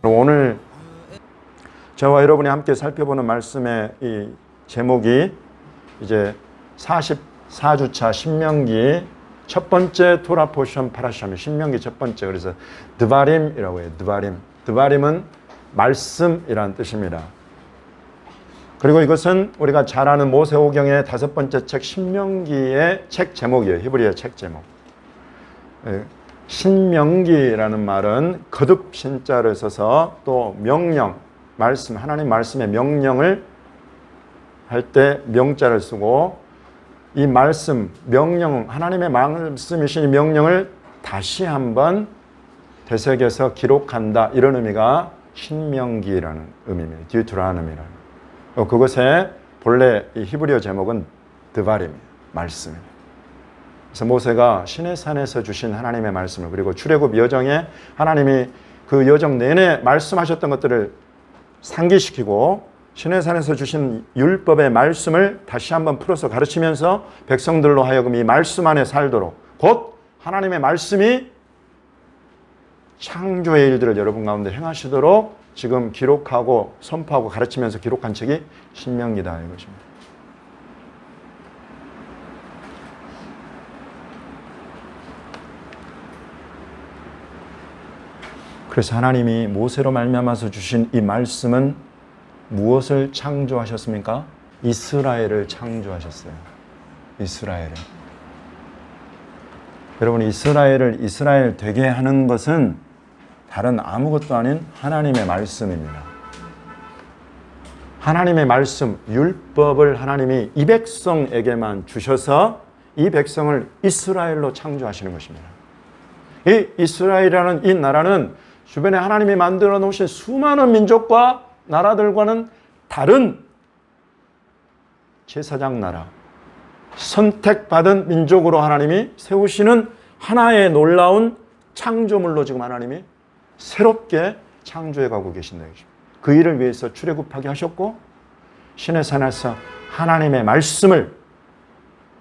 오늘 저와 여러분이 함께 살펴보는 말씀의 이 제목이 이제 44주차 신명기 첫 번째 토라 포션 파라샤입니다. 신명기 첫 번째. 그래서 드바림이라고 해요. 드바림은 말씀이라는 뜻입니다. 그리고 이것은 우리가 잘 아는 모세오경의 다섯 번째 책 신명기의 책 제목이에요. 히브리어 책 제목. 신명기라는 말은 거듭 신자를 써서 또 명령, 말씀, 하나님 말씀의 명령을 할 때 명자를 쓰고 이 말씀, 명령, 하나님의 말씀이신 이 명령을 다시 한번 되새겨서 기록한다. 이런 의미가 신명기라는 의미입니다. 디우트로노미라는. 그것의 본래 이 히브리어 제목은 드바림이에요. 말씀입니다. 그래서 모세가 시내산에서 주신 하나님의 말씀을 그리고 출애굽 여정에 하나님이 그 여정 내내 말씀하셨던 것들을 상기시키고 시내산에서 주신 율법의 말씀을 다시 한번 풀어서 가르치면서 백성들로 하여금 이 말씀 안에 살도록 곧 하나님의 말씀이 창조의 일들을 여러분 가운데 행하시도록 지금 기록하고 선포하고 가르치면서 기록한 책이 신명기다 이것입니다. 그래서 하나님이 모세로 말미암아서 주신 이 말씀은 무엇을 창조하셨습니까? 이스라엘을 창조하셨어요. 이스라엘을. 여러분, 이스라엘을 이스라엘 되게 하는 것은 다른 아무것도 아닌 하나님의 말씀입니다. 하나님의 말씀, 율법을 하나님이 이 백성에게만 주셔서 이 백성을 이스라엘로 창조하시는 것입니다. 이 이스라엘이라는 이 나라는 주변에 하나님이 만들어 놓으신 수많은 민족과 나라들과는 다른 제사장 나라, 선택받은 민족으로 하나님이 세우시는 하나의 놀라운 창조물로 지금 하나님이 새롭게 창조해 가고 계신다. 그 일을 위해서 출애굽하게 하셨고 시내산에서 하나님의 말씀을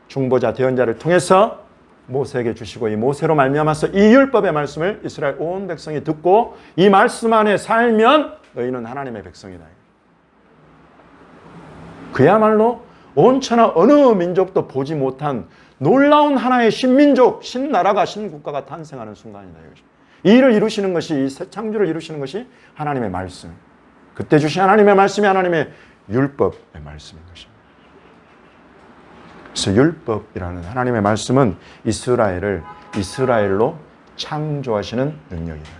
중보자 대언자를 통해서 모세에게 주시고 이 모세로 말미암아서 이 율법의 말씀을 이스라엘 온 백성이 듣고 이 말씀 안에 살면 너희는 하나님의 백성이다. 그야말로 온천하 어느 민족도 보지 못한 놀라운 하나의 신민족, 신나라가, 신국가가 탄생하는 순간이다. 이 일을 이루시는 것이, 이 새 창조를 이루시는 것이 하나님의 말씀. 그때 주신 하나님의 말씀이 하나님의 율법의 말씀인 것입니다. 그래서 율법이라는 하나님의 말씀은 이스라엘을 이스라엘로 창조하시는 능력이다.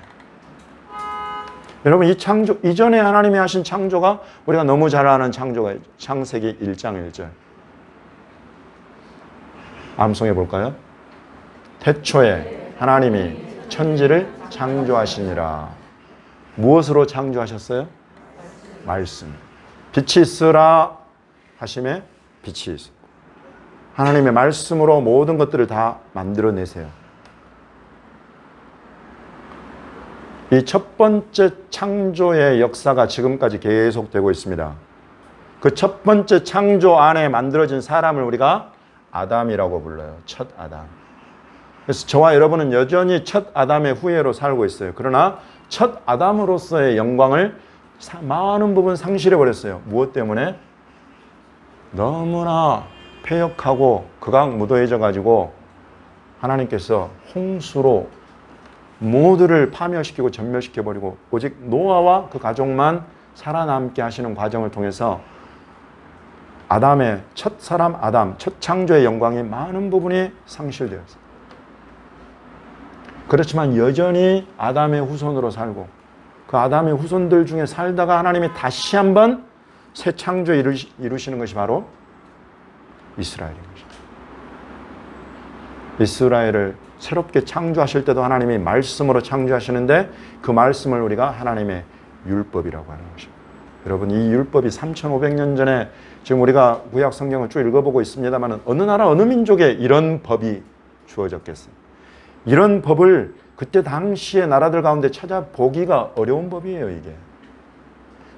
여러분, 이 창조, 이전에 하나님이 하신 창조가 우리가 너무 잘 아는 창조가 창세기 1장 1절. 암송해 볼까요? 태초에 하나님이 천지를 창조하시니라. 무엇으로 창조하셨어요? 말씀. 빛이 있으라 하심에 빛이 있어. 하나님의 말씀으로 모든 것들을 다 만들어내세요. 이 첫 번째 창조의 역사가 지금까지 계속되고 있습니다. 그 첫 번째 창조 안에 만들어진 사람을 우리가 아담이라고 불러요. 첫 아담. 그래서 저와 여러분은 여전히 첫 아담의 후예로 살고 있어요. 그러나 첫 아담으로서의 영광을 많은 부분 상실해버렸어요. 무엇 때문에? 너무나 패역하고 극악무도해져가지고 하나님께서 홍수로 모두를 파멸시키고 전멸시켜버리고 오직 노아와 그 가족만 살아남게 하시는 과정을 통해서 아담의 첫 사람 아담, 첫 창조의 영광이 많은 부분이 상실되었어요. 그렇지만 여전히 아담의 후손으로 살고 그 아담의 후손들 중에 살다가 하나님이 다시 한번 새 창조 이루시는 것이 바로 이스라엘인 것입니다. 이스라엘을 새롭게 창조하실 때도 하나님이 말씀으로 창조하시는데 그 말씀을 우리가 하나님의 율법이라고 하는 것입니다. 여러분, 이 율법이 3,500년 전에 지금 우리가 구약 성경을 쭉 읽어보고 있습니다만 어느 나라 어느 민족에 이런 법이 주어졌겠어요? 이런 법을 그때 당시의 나라들 가운데 찾아보기가 어려운 법이에요. 이게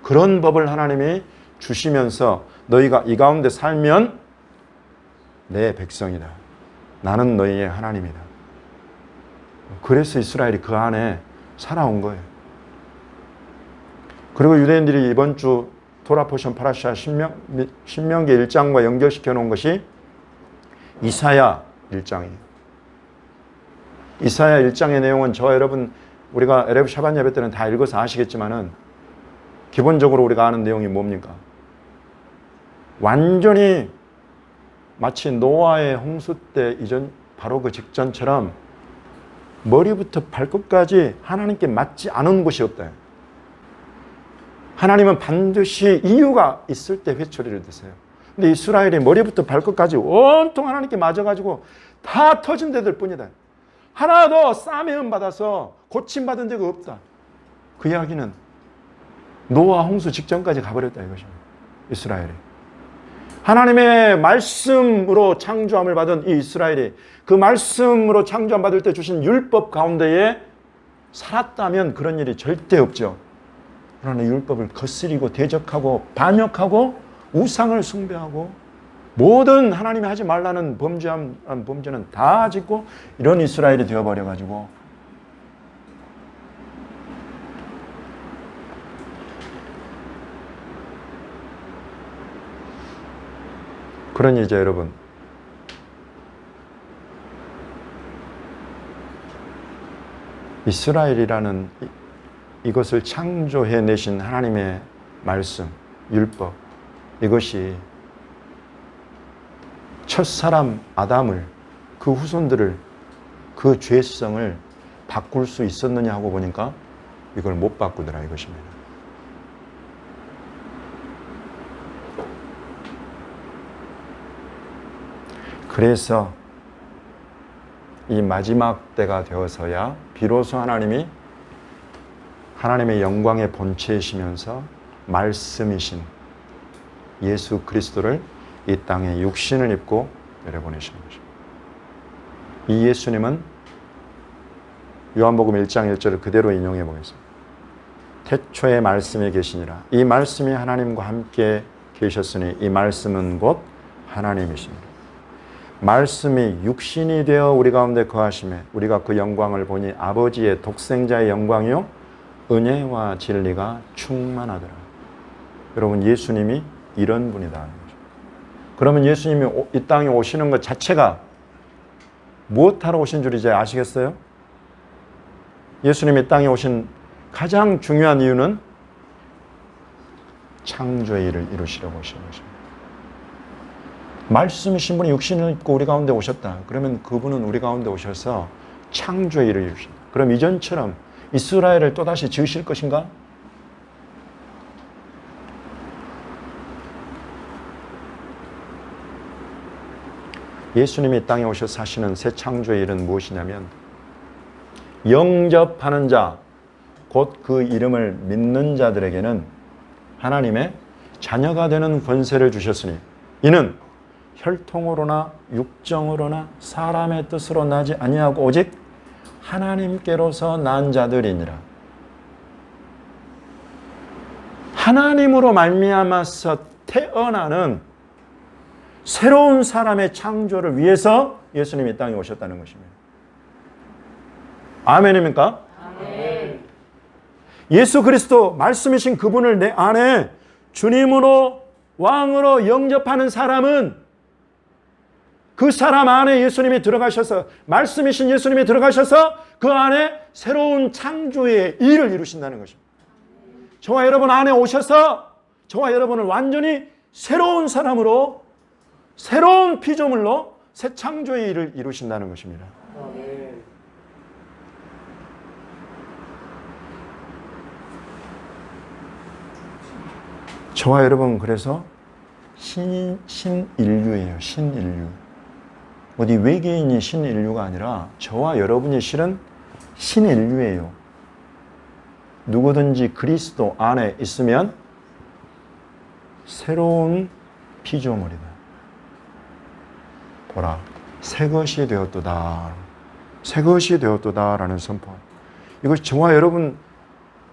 그런 법을 하나님이 주시면서 너희가 이 가운데 살면 내 백성이다. 나는 너희의 하나님이다. 그래서 이스라엘이 그 안에 살아온 거예요. 그리고 유대인들이 이번 주 토라 포션 파라샤 신명기 1장과 연결시켜 놓은 것이 이사야 1장이에요. 이사야 1장의 내용은 저와 여러분 우리가 에레브 샤반 예배 때는 다 읽어서 아시겠지만은 기본적으로 우리가 아는 내용이 뭡니까? 완전히 마치 노아의 홍수 때 이전 바로 그 직전처럼 머리부터 발끝까지 하나님께 맞지 않은 곳이 없다. 하나님은 반드시 이유가 있을 때 회초리를 드세요. 근데 이스라엘이 머리부터 발끝까지 온통 하나님께 맞아가지고 다 터진 데들 뿐이다. 하나도 싸매음 받아서 고침받은 적이 없다. 그 이야기는 노아 홍수 직전까지 가버렸다 이것입니다. 이스라엘이. 하나님의 말씀으로 창조함을 받은 이 이스라엘이 그 말씀으로 창조함 받을 때 주신 율법 가운데에 살았다면 그런 일이 절대 없죠. 그러나 율법을 거스리고 대적하고 반역하고 우상을 숭배하고 모든 하나님이 하지 말라는 범죄는 다 짓고 이런 이스라엘이 되어버려가지고 그러니 이제 여러분 이스라엘이라는 이것을 창조해내신 하나님의 말씀, 율법 이것이 첫사람 아담을 그 후손들을 그 죄성을 바꿀 수 있었느냐 하고 보니까 이걸 못 바꾸더라 이것입니다. 그래서 이 마지막 때가 되어서야 비로소 하나님이 하나님의 영광의 본체이시면서 말씀이신 예수 그리스도를 이 땅에 육신을 입고 내려보내시는 것입니다. 이 예수님은 요한복음 1장 1절을 그대로 인용해 보겠습니다. 태초에 말씀이 계시니라. 이 말씀이 하나님과 함께 계셨으니 이 말씀은 곧 하나님이시니라. 말씀이 육신이 되어 우리 가운데 거하심에 우리가 그 영광을 보니 아버지의 독생자의 영광이요 은혜와 진리가 충만하더라. 여러분 예수님이 이런 분이다. 그러면 예수님이 이 땅에 오시는 것 자체가 무엇하러 오신 줄 이제 아시겠어요? 예수님이 이 땅에 오신 가장 중요한 이유는 창조의 일을 이루시려고 오신 것입니다. 말씀이신 분이 육신을 입고 우리 가운데 오셨다. 그러면 그분은 우리 가운데 오셔서 창조의 일을 이루신다. 그럼 이전처럼 이스라엘을 또다시 지으실 것인가? 예수님이 땅에 오셔서 하시는 새 창조의 일은 무엇이냐면 영접하는 자, 곧 그 이름을 믿는 자들에게는 하나님의 자녀가 되는 권세를 주셨으니 이는 혈통으로나 육정으로나 사람의 뜻으로 나지 아니하고 오직 하나님께로서 난 자들이니라. 하나님으로 말미암아서 태어나는 새로운 사람의 창조를 위해서 예수님이 이 땅에 오셨다는 것입니다. 아멘입니까? 아멘. 예수 그리스도 말씀이신 그분을 내 안에 주님으로 왕으로 영접하는 사람은 그 사람 안에 예수님이 들어가셔서 말씀이신 예수님이 들어가셔서 그 안에 새로운 창조의 일을 이루신다는 것입니다. 저와 여러분 안에 오셔서 저와 여러분을 완전히 새로운 사람으로 새로운 피조물로 새 창조의 일을 이루신다는 것입니다. 저와 여러분 그래서 신인류예요. 신인류. 어디 외계인이 신인류가 아니라 저와 여러분이 실은 신인류예요. 누구든지 그리스도 안에 있으면 새로운 피조물이다. 보라, 새 것이 되었도다. 새 것이 되었도다라는 선포. 이것이 저와 여러분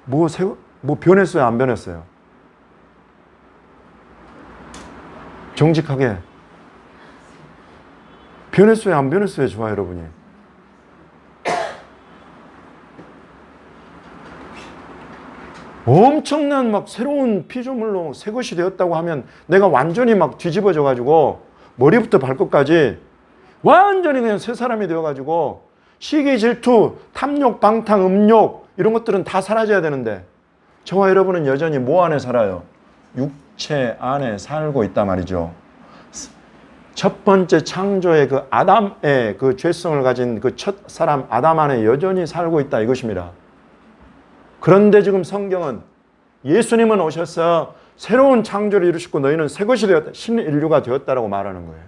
뭐 변했어요? 안 변했어요? 정직하게 변했어요? 안 변했어요? 저와 여러분이. 엄청난 막 새로운 피조물로 새 것이 되었다고 하면 내가 완전히 막 뒤집어져 가지고 머리부터 발끝까지 완전히 그냥 새 사람이 되어 가지고 시기, 질투, 탐욕, 방탕, 음욕 이런 것들은 다 사라져야 되는데 저와 여러분은 여전히 뭐 안에 살아요? 육체 안에 살고 있단 말이죠. 첫 번째 창조의 그 아담의 그 죄성을 가진 그 첫 사람 아담 안에 여전히 살고 있다 이것입니다. 그런데 지금 성경은 예수님은 오셔서 새로운 창조를 이루시고 너희는 새 것이 되었다. 신인류가 되었다라고 말하는 거예요.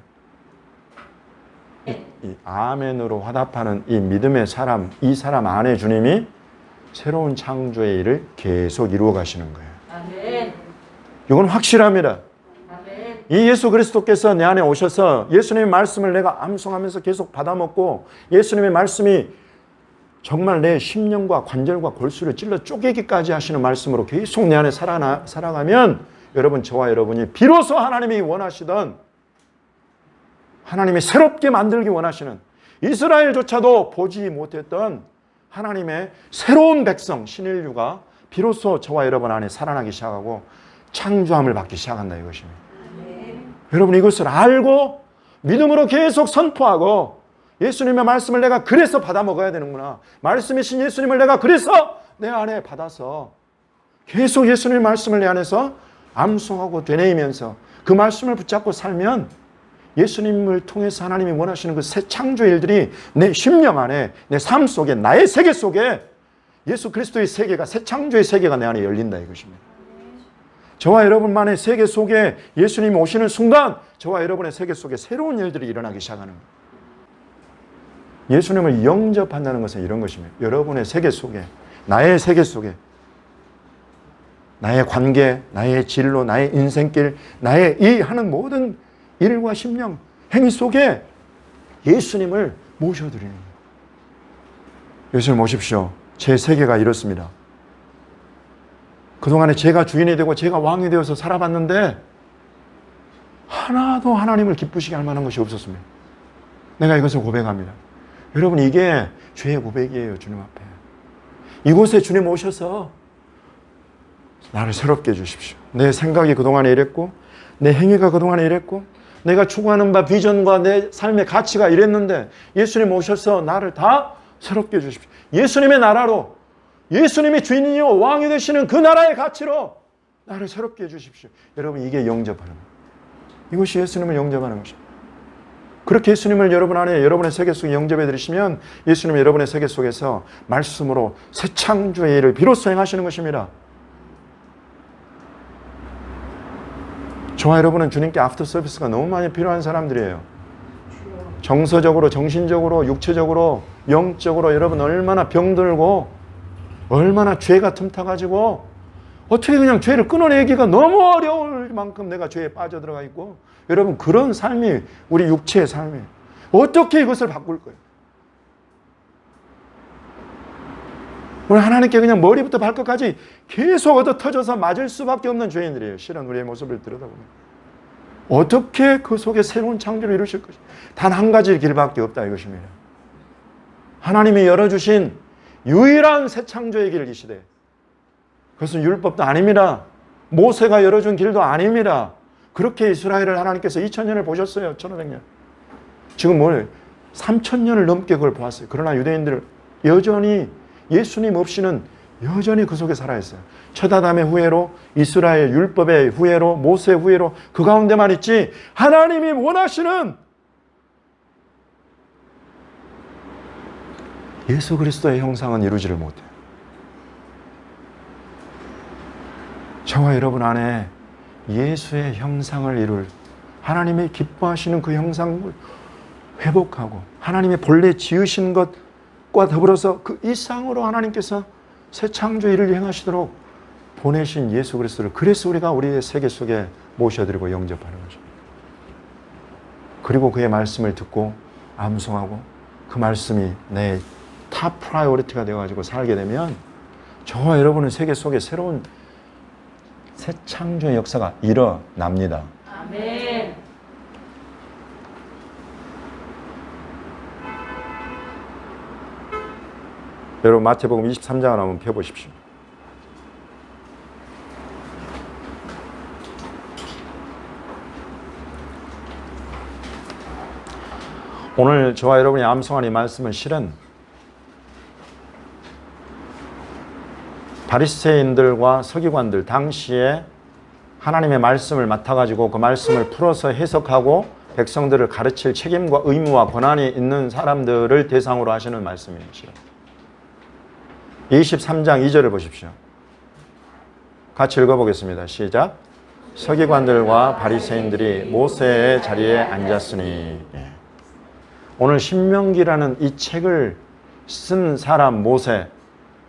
이 아멘으로 화답하는 이 믿음의 사람, 이 사람 안에 주님이 새로운 창조의 일을 계속 이루어 가시는 거예요. 아멘. 이건 확실합니다. 아멘. 이 예수 그리스도께서 내 안에 오셔서 예수님의 말씀을 내가 암송하면서 계속 받아먹고 예수님의 말씀이 정말 내 심령과 관절과 골수를 찔러 쪼개기까지 하시는 말씀으로 계속 내 안에 살아가면 여러분 저와 여러분이 비로소 하나님이 원하시던 하나님이 새롭게 만들기 원하시는 이스라엘조차도 보지 못했던 하나님의 새로운 백성 신인류가 비로소 저와 여러분 안에 살아나기 시작하고 창조함을 받기 시작한다 이것입니다. 여러분 이것을 알고 믿음으로 계속 선포하고 예수님의 말씀을 내가 그래서 받아 먹어야 되는구나. 말씀이신 예수님을 내가 그래서 내 안에 받아서 계속 예수님의 말씀을 내 안에서 암송하고 되뇌이면서 그 말씀을 붙잡고 살면 예수님을 통해서 하나님이 원하시는 그 새 창조의 일들이 내 심령 안에 내 삶 속에 나의 세계 속에 예수 그리스도의 세계가 새 창조의 세계가 내 안에 열린다 이것입니다. 저와 여러분만의 세계 속에 예수님이 오시는 순간 저와 여러분의 세계 속에 새로운 일들이 일어나기 시작하는 거예요. 예수님을 영접한다는 것은 이런 것입니다. 여러분의 세계 속에 나의 세계 속에 나의 관계, 나의 진로, 나의 인생길, 나의 이 하는 모든 일과 심령, 행위 속에 예수님을 모셔드리는 거예요. 예수님 모십시오. 제 세계가 이렇습니다. 그동안에 제가 주인이 되고 제가 왕이 되어서 살아봤는데 하나도 하나님을 기쁘시게 할 만한 것이 없었습니다. 내가 이것을 고백합니다. 여러분 이게 죄의 고백이에요. 주님 앞에. 이곳에 주님 오셔서 나를 새롭게 해주십시오. 내 생각이 그동안에 이랬고 내 행위가 그동안에 이랬고 내가 추구하는 바 비전과 내 삶의 가치가 이랬는데 예수님 오셔서 나를 다 새롭게 해주십시오. 예수님의 나라로 예수님이 주인이요 왕이 되시는 그 나라의 가치로 나를 새롭게 해주십시오. 여러분 이게 영접하는 거예요. 이것이 예수님을 영접하는 것입니다. 그렇게 예수님을 여러분 안에 여러분의 세계 속에 영접해 드리시면 예수님이 여러분의 세계 속에서 말씀으로 새 창조의 일을 비로소 행하시는 것입니다. 저와 여러분은 주님께 애프터 서비스가 너무 많이 필요한 사람들이에요. 정서적으로, 정신적으로, 육체적으로, 영적으로 여러분 얼마나 병들고 얼마나 죄가 틈타가지고 어떻게 그냥 죄를 끊어내기가 너무 어려울 만큼 내가 죄에 빠져들어가 있고 여러분 그런 삶이 우리 육체의 삶이에요. 어떻게 이것을 바꿀 거예요? 우리 하나님께 그냥 머리부터 발끝까지 계속 얻어 터져서 맞을 수밖에 없는 죄인들이에요. 실은 우리의 모습을 들여다보면. 어떻게 그 속에 새로운 창조를 이루실 것인가? 단 한 가지 길밖에 없다 이것입니다. 하나님이 열어주신 유일한 새 창조의 길 이 시대. 그것은 율법도 아닙니다. 모세가 열어준 길도 아닙니다. 그렇게 이스라엘을 하나님께서 2000년을 보셨어요. 1500년. 지금 뭘 3000년을 넘게 그걸 보았어요. 그러나 유대인들 여전히 예수님 없이는 여전히 그 속에 살아있어요. 첫 아담의 후예로 이스라엘 율법의 후예로 모세의 후예로 그 가운데만 있지 하나님이 원하시는 예수 그리스도의 형상은 이루지를 못해요. 저와 여러분 안에 예수의 형상을 이룰 하나님의 기뻐하시는 그 형상을 회복하고 하나님의 본래 지으신 것과 더불어서 그 이상으로 하나님께서 새 창조 일을 행하시도록 보내신 예수 그리스도를 그래서 우리가 우리의 세계 속에 모셔드리고 영접하는 거죠. 그리고 그의 말씀을 듣고 암송하고 그 말씀이 내 탑 프라이오리티가 되어가지고 살게 되면 저와 여러분의 세계 속에 새로운 새 창조의 역사가 일어납니다. 아멘. 여러분 마태복음 23장을 한번 펴보십시오. 오늘 저와 여러분이 암송한 이 말씀은 실은 바리새인들과 서기관들, 당시에 하나님의 말씀을 맡아가지고 그 말씀을 풀어서 해석하고 백성들을 가르칠 책임과 의무와 권한이 있는 사람들을 대상으로 하시는 말씀이에요. 23장 2절을 보십시오. 같이 읽어보겠습니다. 시작. 서기관들과 바리새인들이 모세의 자리에 앉았으니. 오늘 신명기라는 이 책을 쓴 사람 모세,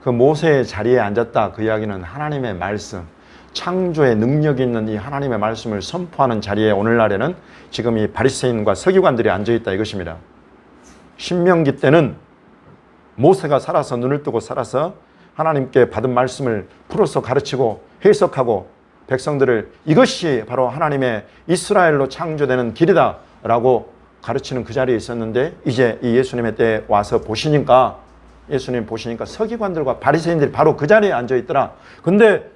그 모세의 자리에 앉았다. 그 이야기는 하나님의 말씀, 창조의 능력이 있는 이 하나님의 말씀을 선포하는 자리에 오늘날에는 지금 이 바리새인과 서기관들이 앉아있다 이것입니다. 신명기 때는 모세가 살아서 눈을 뜨고 살아서 하나님께 받은 말씀을 풀어서 가르치고 해석하고 백성들을 이것이 바로 하나님의 이스라엘로 창조되는 길이다 라고 가르치는 그 자리에 있었는데, 이제 이 예수님의 때에 와서 보시니까, 예수님 보시니까 서기관들과 바리새인들이 바로 그 자리에 앉아있더라. 근데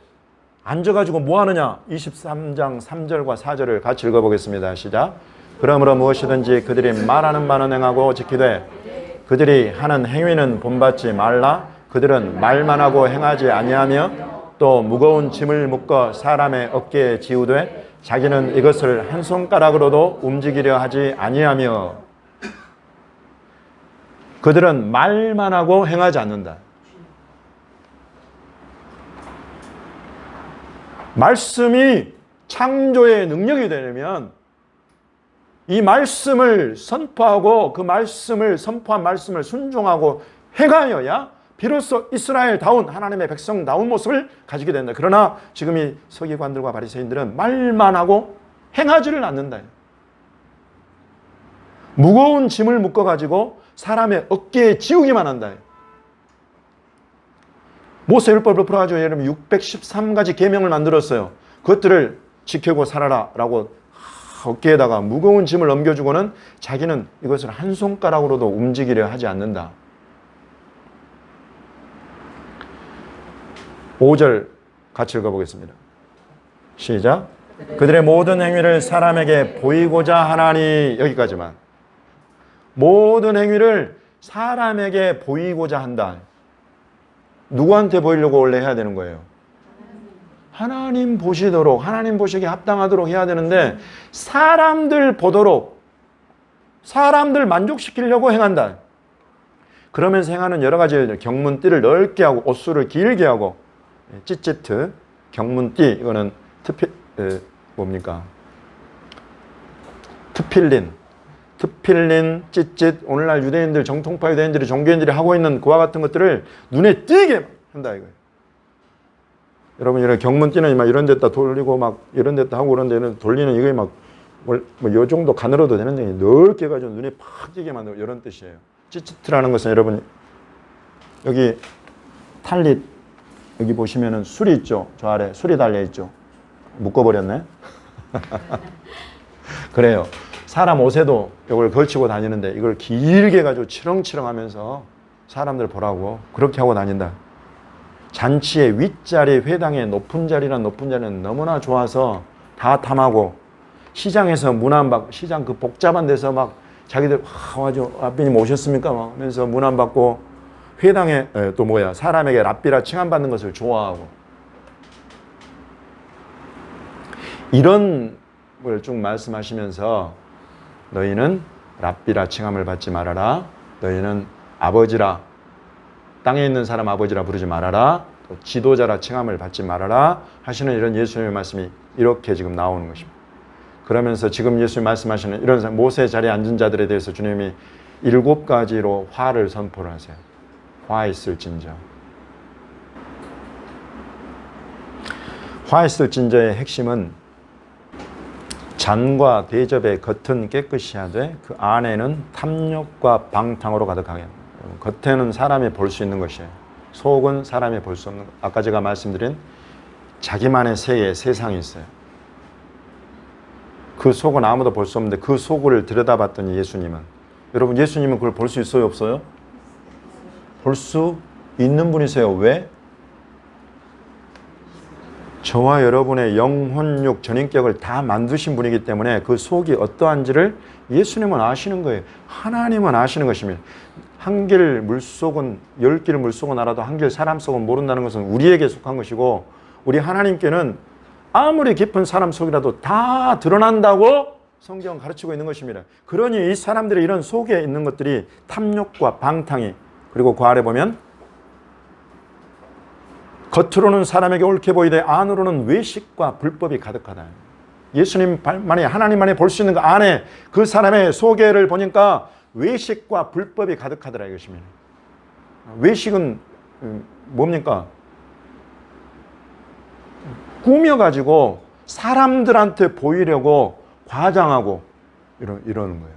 앉아가지고 뭐 하느냐? 23장 3절과 4절을 같이 읽어보겠습니다. 시작. 그러므로 무엇이든지 그들이 말하는 바는 행하고 지키되 그들이 하는 행위는 본받지 말라. 그들은 말만 하고 행하지 아니하며 또 무거운 짐을 묶어 사람의 어깨에 지우되 자기는 이것을 한 손가락으로도 움직이려 하지 아니하며. 그들은 말만 하고 행하지 않는다. 말씀이 창조의 능력이 되려면 이 말씀을 선포하고 그 말씀을 선포한 말씀을 순종하고 행하여야 비로소 이스라엘다운 하나님의 백성다운 모습을 가지게 된다. 그러나 지금 이 서기관들과 바리새인들은 말만 하고 행하지를 않는다. 무거운 짐을 묶어가지고 사람의 어깨에 지우기만 한다. 모세율법을 풀어가지고 여러분 613가지 계명을 만들었어요. 그것들을 지키고 살아라 라고 어깨에다가 무거운 짐을 넘겨주고는 자기는 이것을 한 손가락으로도 움직이려 하지 않는다. 5절 같이 읽어보겠습니다. 시작. 그들의 모든 행위를 사람에게 보이고자 하나니. 여기까지만. 모든 행위를 사람에게 보이고자 한다. 누구한테 보이려고 원래 해야 되는 거예요? 하나님 보시도록, 하나님 보시기에 합당하도록 해야 되는데 사람들 보도록, 사람들 만족시키려고 행한다. 그러면서 행하는 여러 가지 경문띠를 넓게 하고 옷수를 길게 하고 찌찌트, 경문띠, 이거는 트필린, 찌찌, 오늘날 유대인들, 정통파 유대인들이, 종교인들이 하고 있는 그와 같은 것들을 눈에 띄게 한다 이거예요. 여러분, 이런 경문띠는 막 이런 데다 돌리고 막 이런 데다 하고 그런 데는 돌리는 이게 막 뭐 요 정도 가늘어도 되는데 넓게 해가지고 눈에 팍 띄게 만들고 이런 뜻이에요. 찌찌트라는 것은 여러분 여기 탈릿 여기 보시면은 술이 있죠. 저 아래 술이 달려 있죠. 묶어버렸네. 그래요. 사람 옷에도 이걸 걸치고 다니는데 이걸 길게 가지고 치렁치렁하면서 사람들 보라고 그렇게 하고 다닌다. 잔치의 윗자리, 회당의 높은 자리는 너무나 좋아서 다 탐하고, 시장에서 문 안 받고, 시장 그 복잡한 데서 막 자기들 아주 라비님 오셨습니까? 막 하면서 문 안 받고, 회당에 또 사람에게 랍비라 칭함받는 것을 좋아하고, 이런 걸 쭉 말씀하시면서 너희는 랍비라 칭함을 받지 말아라. 너희는 아버지라, 땅에 있는 사람 아버지라 부르지 말아라. 또 지도자라 칭함을 받지 말아라 하시는 이런 예수님의 말씀이 이렇게 지금 나오는 것입니다. 그러면서 지금 예수님 말씀하시는 이런 모세의 자리에 앉은 자들에 대해서 주님이 7가지로 화를 선포를 하세요. 화 있을진저. 화 있을진저의 핵심은 잔과 대접의 겉은 깨끗이 하되 그 안에는 탐욕과 방탕으로 가득하게. 겉에는 사람이 볼 수 있는 것이에요. 속은 사람이 볼 수 없는 것. 아까 제가 말씀드린 자기만의 세상이 있어요. 그 속은 아무도 볼 수 없는데 그 속을 들여다봤더니 예수님은, 여러분 예수님은 그걸 볼 수 있어요, 없어요? 볼 수 있는 분이세요. 왜? 저와 여러분의 영혼육 전인격을 다 만드신 분이기 때문에 그 속이 어떠한지를 예수님은 아시는 거예요. 하나님은 아시는 것입니다. 한길 물속은 10길 물속은 알아도 한길 사람 속은 모른다는 것은 우리에게 속한 것이고, 우리 하나님께는 아무리 깊은 사람 속이라도 다 드러난다고 성경은 가르치고 있는 것입니다. 그러니 이 사람들의 이런 속에 있는 것들이 탐욕과 방탕이, 그리고 그 아래 보면 겉으로는 사람에게 옳게 보이되 안으로는 외식과 불법이 가득하다. 예수님만이, 하나님만이 볼 수 있는 그 안에 그 사람의 속에를 보니까 외식과 불법이 가득하더라 이것입니다. 외식은 뭡니까? 꾸며가지고 사람들한테 보이려고 과장하고 이러는 거예요.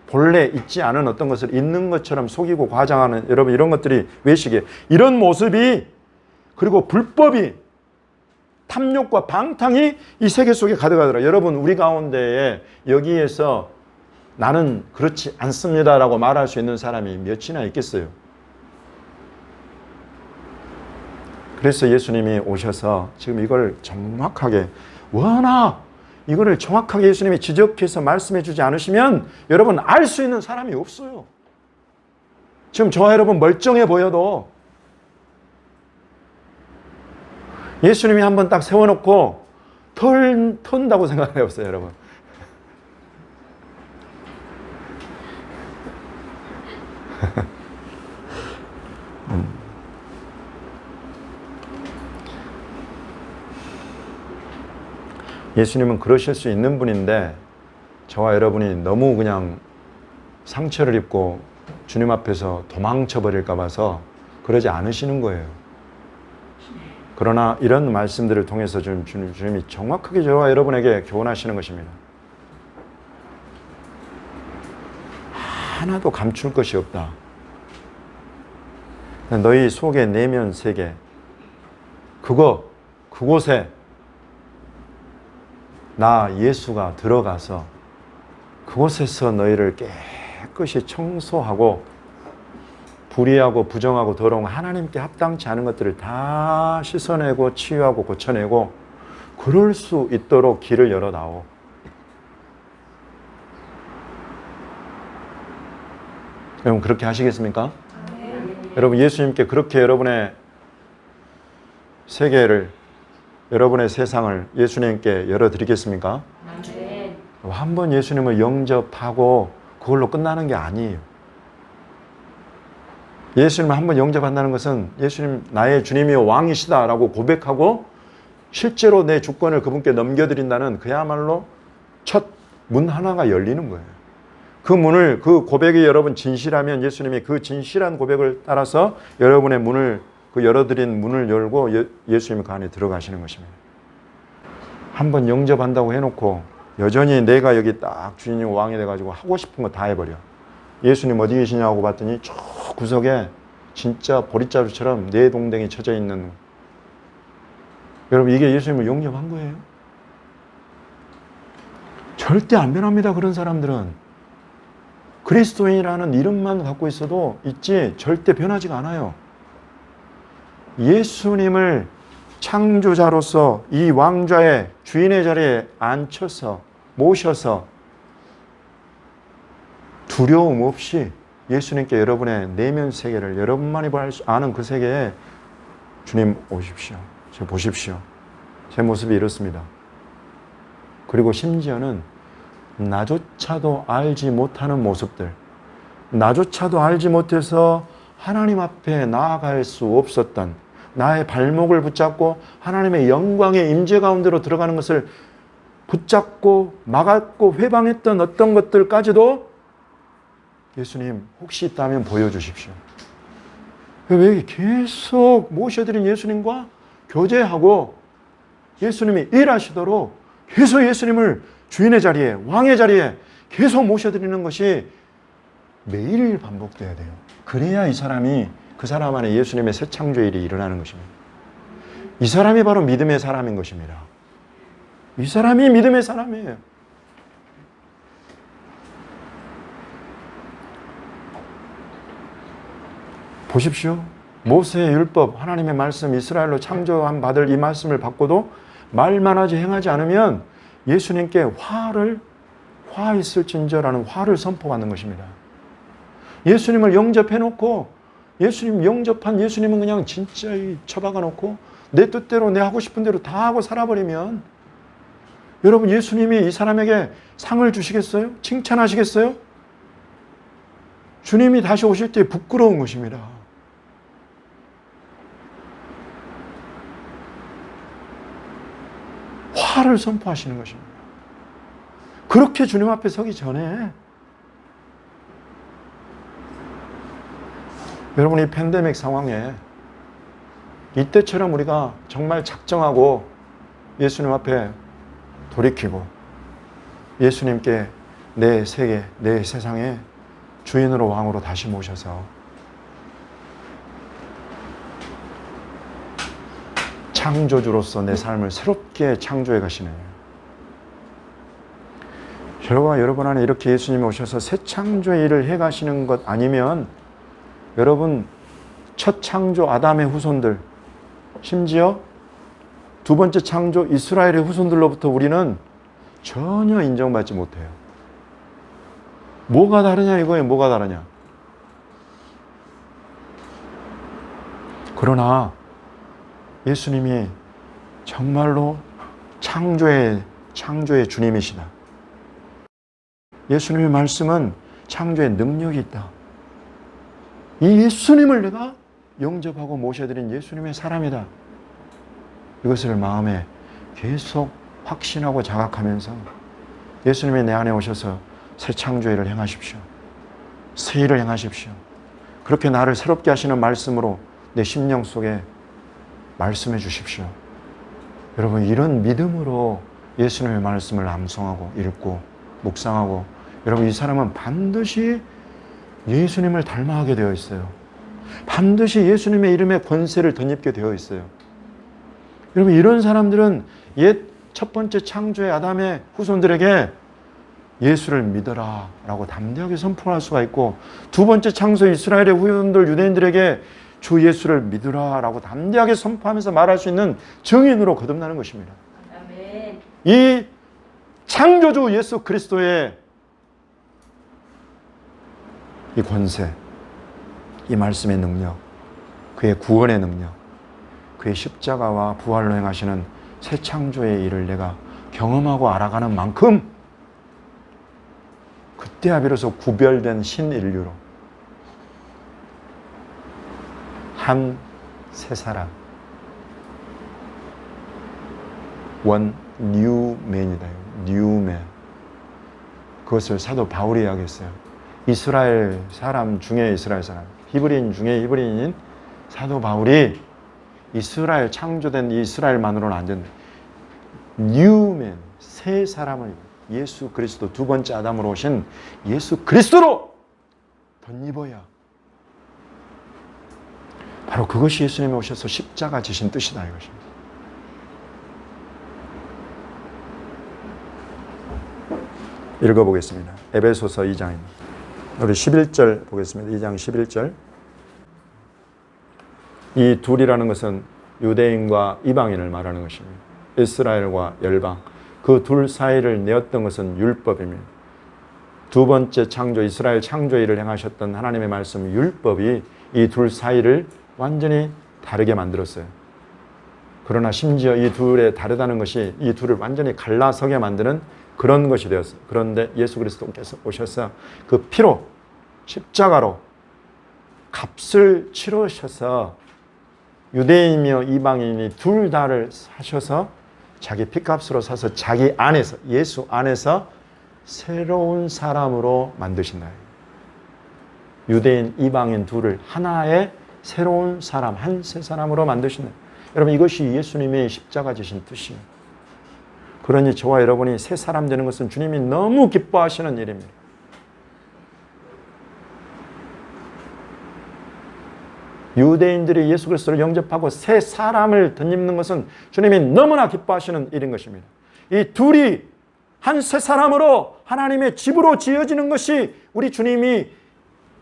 본래 있지 않은 어떤 것을 있는 것처럼 속이고 과장하는, 여러분, 이런 것들이 외식이에요. 이런 모습이, 그리고 불법이, 탐욕과 방탕이 이 세계 속에 가득하더라. 여러분, 우리 가운데에 여기에서 나는 그렇지 않습니다라고 말할 수 있는 사람이 몇이나 있겠어요? 그래서 예수님이 오셔서 지금 이걸 정확하게, 워낙 이거를 정확하게 예수님이 지적해서 말씀해 주지 않으시면 여러분 알 수 있는 사람이 없어요. 지금 저와 여러분 멀쩡해 보여도 예수님이 한번 딱 세워놓고 턴다고 생각해 보세요, 여러분. 예수님은 그러실 수 있는 분인데 저와 여러분이 너무 그냥 상처를 입고 주님 앞에서 도망쳐 버릴까 봐서 그러지 않으시는 거예요. 그러나 이런 말씀들을 통해서 주님이 정확하게 저와 여러분에게 교훈하시는 것입니다. 하나도 감출 것이 없다. 너희 속의 내면 세계, 그곳에 나 예수가 들어가서 그곳에서 너희를 깨끗이 청소하고 불의하고 부정하고 더러운 하나님께 합당치 않은 것들을 다 씻어내고 치유하고 고쳐내고 그럴 수 있도록 길을 열어다오. 여러분 그렇게 하시겠습니까? 여러분 예수님께 그렇게 여러분의 세계를, 여러분의 세상을 예수님께 열어드리겠습니까? 네. 한번 예수님을 영접하고 그걸로 끝나는 게 아니에요. 예수님을 한번 영접한다는 것은 예수님 나의 주님이요 왕이시다라고 고백하고 실제로 내 주권을 그분께 넘겨드린다는 그야말로 첫 문 하나가 열리는 거예요. 그 문을, 그 고백이 여러분 진실하면 예수님이 그 진실한 고백을 따라서 여러분의 문을, 그 열어드린 문을 열고 예수님이 그 안에 들어가시는 것입니다. 한번 영접한다고 해놓고 여전히 내가 여기 딱 주인이 왕이 돼가지고 하고 싶은 거 다 해버려. 예수님 어디 계시냐고 봤더니 저 구석에 진짜 보릿자루처럼 네 동댕이 쳐져 있는, 여러분 이게 예수님을 영접한 거예요? 절대 안 변합니다. 그런 사람들은 그리스도인이라는 이름만 갖고 있어도 있지 절대 변하지가 않아요. 예수님을 창조자로서 이 왕좌의 주인의 자리에 앉혀서 모셔서 두려움 없이 예수님께 여러분의 내면 세계를, 여러분만이 아는 그 세계에 주님 오십시오. 저 보십시오. 제 모습이 이렇습니다. 그리고 심지어는 나조차도 알지 못하는 모습들, 나조차도 알지 못해서 하나님 앞에 나아갈 수 없었던, 나의 발목을 붙잡고 하나님의 영광의 임재 가운데로 들어가는 것을 붙잡고 막았고 회방했던 어떤 것들까지도 예수님 혹시 있다면 보여주십시오. 왜 계속 모셔드린 예수님과 교제하고 예수님이 일하시도록 계속 예수님을 주인의 자리에, 왕의 자리에 계속 모셔드리는 것이 매일 반복돼야 돼요. 그래야 이 사람이, 그 사람 안에 예수님의 새 창조일이 일어나는 것입니다. 이 사람이 바로 믿음의 사람인 것입니다. 이 사람이 믿음의 사람이에요. 보십시오. 모세의 율법, 하나님의 말씀, 이스라엘로 창조한 받을 이 말씀을 받고도 말만 하지 행하지 않으면 예수님께 화 있을진저라는 화를 선포받는 것입니다. 예수님을 영접해놓고 예수님 영접한 예수님은 그냥 진짜 처박아 놓고 내 뜻대로 내 하고 싶은 대로 다 하고 살아버리면 여러분 예수님이 이 사람에게 상을 주시겠어요? 칭찬하시겠어요? 주님이 다시 오실 때 부끄러운 것입니다. 화를 선포하시는 것입니다. 그렇게 주님 앞에 서기 전에 여러분 이 팬데믹 상황에 이때처럼 우리가 정말 작정하고 예수님 앞에 돌이키고 예수님께 내 세계, 내 세상에 주인으로 왕으로 다시 모셔서 창조주로서 내 삶을 새롭게 창조해 가시는 저와 여러분 안에 이렇게 예수님이 오셔서 새 창조의 일을 해 가시는 것 아니면 여러분 첫 창조 아담의 후손들 심지어 두 번째 창조 이스라엘의 후손들로부터 우리는 전혀 인정받지 못해요. 뭐가 다르냐 이거예요. 뭐가 다르냐. 그러나 예수님이 정말로 창조의 주님이시다. 예수님의 말씀은 창조의 능력이 있다. 이 예수님을 내가 영접하고 모셔드린 예수님의 사람이다. 이것을 마음에 계속 확신하고 자각하면서 예수님이 내 안에 오셔서 새 창조의 일을 행하십시오. 새 일을 행하십시오. 그렇게 나를 새롭게 하시는 말씀으로 내 심령 속에 말씀해 주십시오. 여러분 이런 믿음으로 예수님의 말씀을 암송하고 읽고 묵상하고 여러분 이 사람은 반드시 예수님을 닮아가게 되어 있어요. 반드시 예수님의 이름에 권세를 덧입게 되어 있어요. 여러분 이런 사람들은 옛 첫 번째 창조의 아담의 후손들에게 예수를 믿어라 라고 담대하게 선포할 수가 있고 두 번째 창조 이스라엘의 후손들 유대인들에게 주 예수를 믿으라 라고 담대하게 선포하면서 말할 수 있는 증인으로 거듭나는 것입니다. 아멘. 이 창조주 예수 그리스도의 이 권세, 이 말씀의 능력, 그의 구원의 능력, 그의 십자가와 부활로 행하시는 새 창조의 일을 내가 경험하고 알아가는 만큼 그때야 비로소 구별된 신인류로 한 새 사람 원 뉴맨이다. 뉴맨. 그것을 사도 바울이 이야기했어요. 이스라엘 사람 중에 이스라엘 사람, 히브리인 중에 히브리인인 사도 바울이 이스라엘 창조된 이스라엘만으로는 안 된다. 뉴맨, 새 사람을 예수 그리스도 두 번째 아담으로 오신 예수 그리스도로 덧입어야 바로 그것이 예수님이 오셔서 십자가 지신 뜻이다 이것입니다. 읽어보겠습니다. 에베소서 2장입니다. 우리 11절 보겠습니다. 2장 11절. 이 둘이라는 것은 유대인과 이방인을 말하는 것입니다. 이스라엘과 열방. 그 둘 사이를 내었던 것은 율법입니다. 두 번째 창조, 이스라엘 창조 일을 행하셨던 하나님의 말씀 율법이 이 둘 사이를 완전히 다르게 만들었어요. 그러나 심지어 이 둘의 다르다는 것이 이 둘을 완전히 갈라서게 만드는 그런 것이 되었어요. 그런데 예수 그리스도께서 오셔서 그 피로 십자가로 값을 치르셔서 유대인이며 이방인이 둘 다를 사셔서 자기 피값으로 사서 자기 안에서 예수 안에서 새로운 사람으로 만드신다. 유대인 이방인 둘을 하나의 새로운 사람 한 새 사람으로 만드신다. 여러분 이것이 예수님의 십자가 지신 뜻이에요. 그러니 저와 여러분이 새 사람 되는 것은 주님이 너무 기뻐하시는 일입니다. 유대인들이 예수 그리스도를 영접하고 새 사람을 덧입는 것은 주님이 너무나 기뻐하시는 일인 것입니다. 이 둘이 한 새 사람으로 하나님의 집으로 지어지는 것이 우리 주님이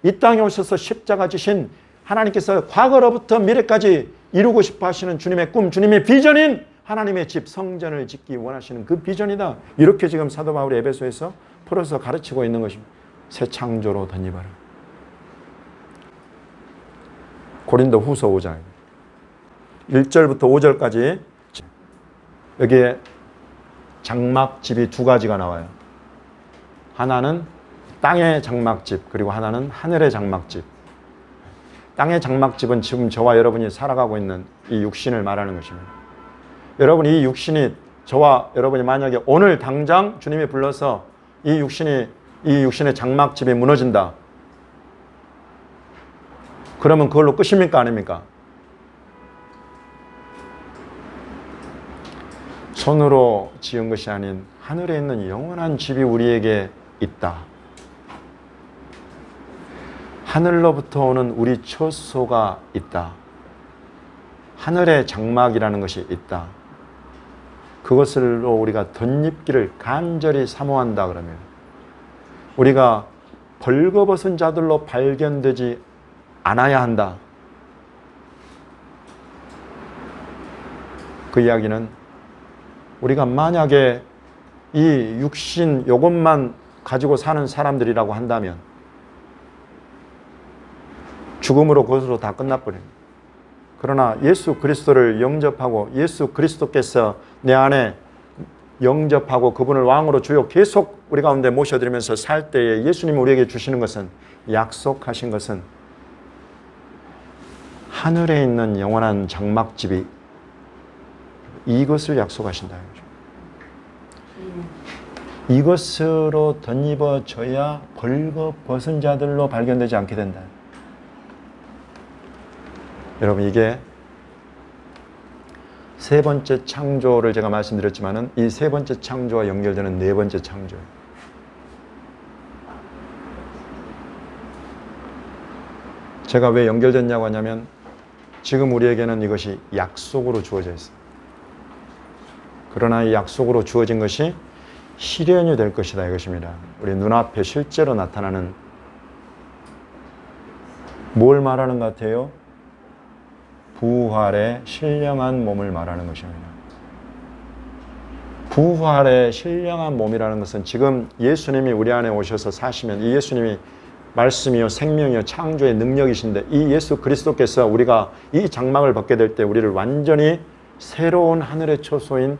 이 땅에 오셔서 십자가 지신 하나님께서 과거로부터 미래까지 이루고 싶어 하시는 주님의 꿈, 주님의 비전인 하나님의 집 성전을 짓기 원하시는 그 비전이다. 이렇게 지금 사도 바울이 에베소에서 풀어서 가르치고 있는 것입니다. 새 창조로 덧입어라. 고린도 후서 5장 1절부터 5절까지 여기에 장막집이 두 가지가 나와요. 하나는 땅의 장막집, 그리고 하나는 하늘의 장막집. 땅의 장막집은 지금 저와 여러분이 살아가고 있는 이 육신을 말하는 것입니다. 여러분, 이 육신이, 저와 여러분이 만약에 오늘 당장 주님이 불러서 이 육신의 장막집이 무너진다. 그러면 그걸로 끝입니까? 아닙니까? 손으로 지은 것이 아닌 하늘에 있는 영원한 집이 우리에게 있다. 하늘로부터 오는 우리 처소가 있다. 하늘의 장막이라는 것이 있다. 그것으로 우리가 덧입기를 간절히 사모한다 그러면 우리가 벌거벗은 자들로 발견되지 않아야 한다. 그 이야기는 우리가 만약에 이 육신 요것만 가지고 사는 사람들이라고 한다면 죽음으로 그것으로 다 끝나버립니다. 그러나 예수 그리스도를 영접하고 예수 그리스도께서 내 안에 영접하고 그분을 왕으로 주요 계속 우리 가운데 모셔드리면서 살 때에 예수님이 우리에게 주시는 것은, 약속하신 것은 하늘에 있는 영원한 장막집이 이것을 약속하신다. 이것으로 덧입어져야 벌거벗은 자들로 발견되지 않게 된다. 여러분, 이게 세 번째 창조를 제가 말씀드렸지만은 이 세 번째 창조와 연결되는 네 번째 창조예요. 제가 왜 연결됐냐고 하냐면 지금 우리에게는 이것이 약속으로 주어져 있어요. 그러나 이 약속으로 주어진 것이 실현이 될 것이다 이것입니다. 우리 눈앞에 실제로 나타나는, 뭘 말하는 것 같아요? 부활의 신령한 몸을 말하는 것입니다. 부활의 신령한 몸이라는 것은 지금 예수님이 우리 안에 오셔서 사시면 이 예수님이 말씀이요 생명이요 창조의 능력이신데 이 예수 그리스도께서 우리가 이 장막을 벗게 될 때 우리를 완전히 새로운 하늘의 처소인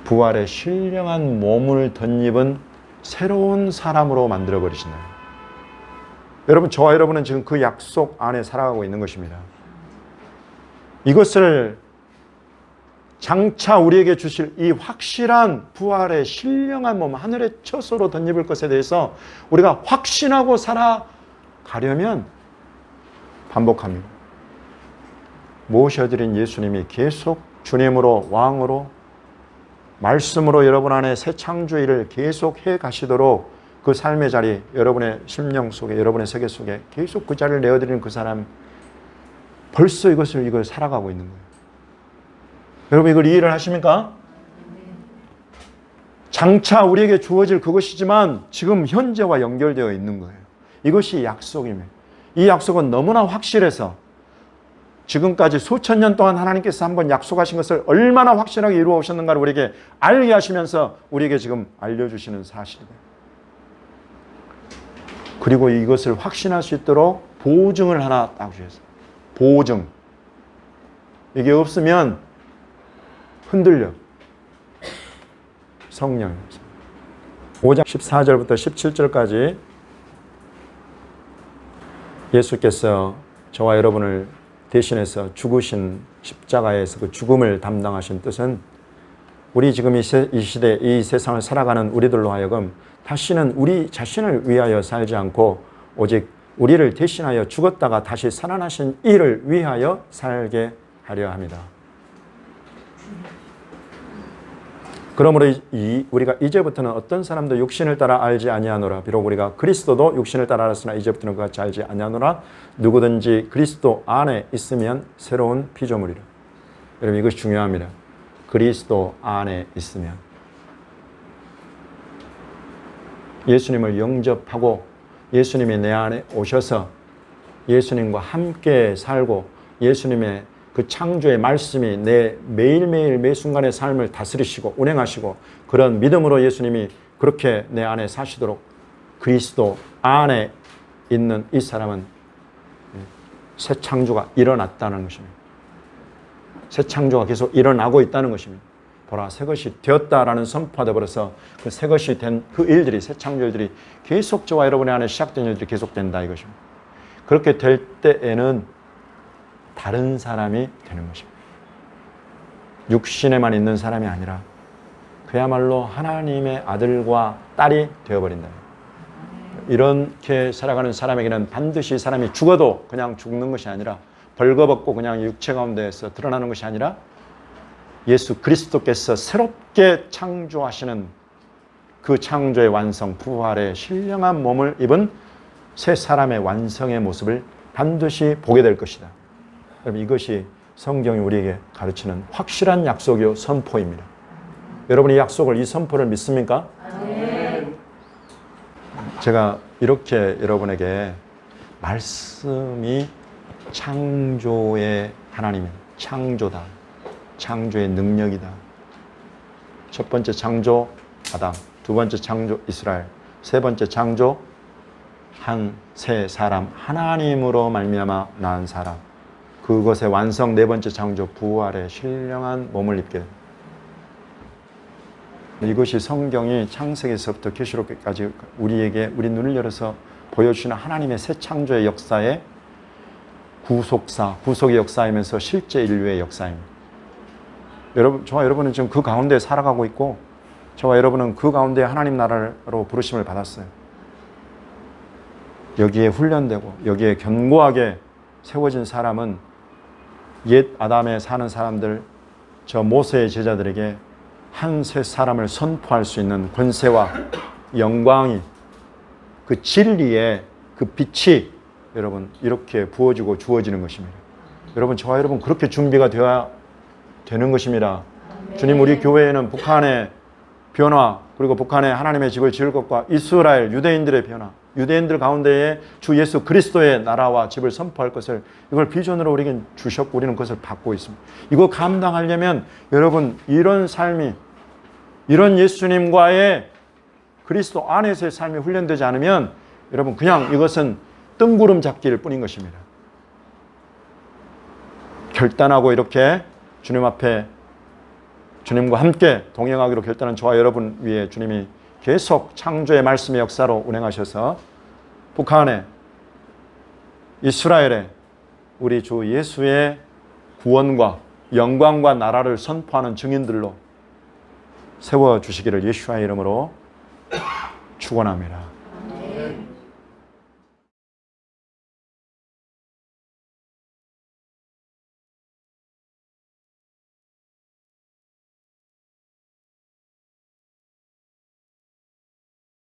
부활의 신령한 몸을 덧입은 새로운 사람으로 만들어 버리신다. 여러분, 저와 여러분은 지금 그 약속 안에 살아가고 있는 것입니다. 이것을 장차 우리에게 주실 이 확실한 부활의 신령한 몸, 하늘의 처소로 덧입을 것에 대해서 우리가 확신하고 살아가려면 반복합니다. 모셔드린 예수님이 계속 주님으로, 왕으로, 말씀으로 여러분 안에 새 창조 일을 계속 해 가시도록 그 삶의 자리, 여러분의 심령 속에, 여러분의 세계 속에 계속 그 자리를 내어드리는 그 사람, 벌써 이걸 살아가고 있는 거예요. 여러분, 이걸 이해를 하십니까? 장차 우리에게 주어질 그것이지만 지금 현재와 연결되어 있는 거예요. 이것이 약속입니다. 이 약속은 너무나 확실해서 지금까지 수천 년 동안 하나님께서 한번 약속하신 것을 얼마나 확실하게 이루어 오셨는가를 우리에게 알게 하시면서 우리에게 지금 알려주시는 사실이에요. 그리고 이것을 확신할 수 있도록 보증을 하나 딱 주셨어요. 보증. 이게 없으면 흔들려. 성령. 5장 14절부터 17절까지 예수께서 저와 여러분을 대신해서 죽으신 십자가에서 그 죽음을 담당하신 뜻은 우리 지금 이 시대, 이 세상을 살아가는 우리들로 하여금 다시는 우리 자신을 위하여 살지 않고 오직 우리를 대신하여 죽었다가 다시 살아나신 이를 위하여 살게 하려 합니다. 그러므로 우리가 이제부터는 어떤 사람도 육신을 따라 알지 아니하노라. 비록 우리가 그리스도도 육신을 따라 알았으나 이제부터는 그같이 알지 아니하노라. 누구든지 그리스도 안에 있으면 새로운 피조물이라. 여러분, 이것이 중요합니다. 그리스도 안에 있으면. 예수님을 영접하고 예수님이 내 안에 오셔서 예수님과 함께 살고 예수님의 그 창조의 말씀이 내 매일매일 매 순간의 삶을 다스리시고 운행하시고 그런 믿음으로 예수님이 그렇게 내 안에 사시도록 그리스도 안에 있는 이 사람은 새 창조가 일어났다는 것입니다. 새 창조가 계속 일어나고 있다는 것입니다. 보라, 새 것이 되었다라는 선포가 되어버려서 그 새 것이 된 그 일들이, 새 창조 일들이 계속 저와 여러분의 안에 시작된 일들이 계속된다 이것입니다. 그렇게 될 때에는 다른 사람이 되는 것입니다. 육신에만 있는 사람이 아니라 그야말로 하나님의 아들과 딸이 되어버린다. 이렇게 살아가는 사람에게는 반드시 사람이 죽어도 그냥 죽는 것이 아니라 벌거벗고 그냥 육체 가운데에서 드러나는 것이 아니라 예수 그리스도께서 새롭게 창조하시는 그 창조의 완성, 부활의 신령한 몸을 입은 새 사람의 완성의 모습을 반드시 보게 될 것이다. 여러분, 이것이 성경이 우리에게 가르치는 확실한 약속이요 선포입니다. 여러분이 이 약속을, 이 선포를 믿습니까? 네. 제가 이렇게 여러분에게 말씀이 창조의 하나님입니다. 창조다. 창조의 능력이다. 첫 번째 창조 아담, 두 번째 창조 이스라엘, 세 번째 창조 한 새 사람, 하나님으로 말미암아 낳은 사람. 그것의 완성, 네 번째 창조 부활의 신령한 몸을 입게. 이것이 성경이 창세기에서부터 계시록까지 우리에게 우리 눈을 열어서 보여주시는 하나님의 새 창조의 역사의 구속사, 구속의 역사이면서 실제 인류의 역사입니다. 여러분, 저와 여러분은 지금 그 가운데 살아가고 있고 저와 여러분은 그 가운데 하나님 나라로 부르심을 받았어요. 여기에 훈련되고 여기에 견고하게 세워진 사람은 옛 아담에 사는 사람들, 저 모세의 제자들에게 한 새 사람을 선포할 수 있는 권세와 영광이, 그 진리의 그 빛이 여러분 이렇게 부어지고 주어지는 것입니다. 여러분, 저와 여러분 그렇게 준비가 되어야 되는 것입니다. 주님, 우리 교회에는 북한의 변화, 그리고 북한에 하나님의 집을 지을 것과 이스라엘 유대인들의 변화, 유대인들 가운데에 주 예수 그리스도의 나라와 집을 선포할 것을, 이걸 비전으로 우리에게 주셨고 우리는 그것을 받고 있습니다. 이거 감당하려면 여러분 이런 삶이, 이런 예수님과의 그리스도 안에서의 삶이 훈련되지 않으면 여러분 그냥 이것은 뜬구름 잡기일 뿐인 것입니다. 결단하고 이렇게 주님 앞에 주님과 함께 동행하기로 결단한 저와 여러분 위에 주님이 계속 창조의 말씀의 역사로 운행하셔서 북한에, 이스라엘에 우리 주 예수의 구원과 영광과 나라를 선포하는 증인들로 세워주시기를 예수와의 이름으로 축원합니다.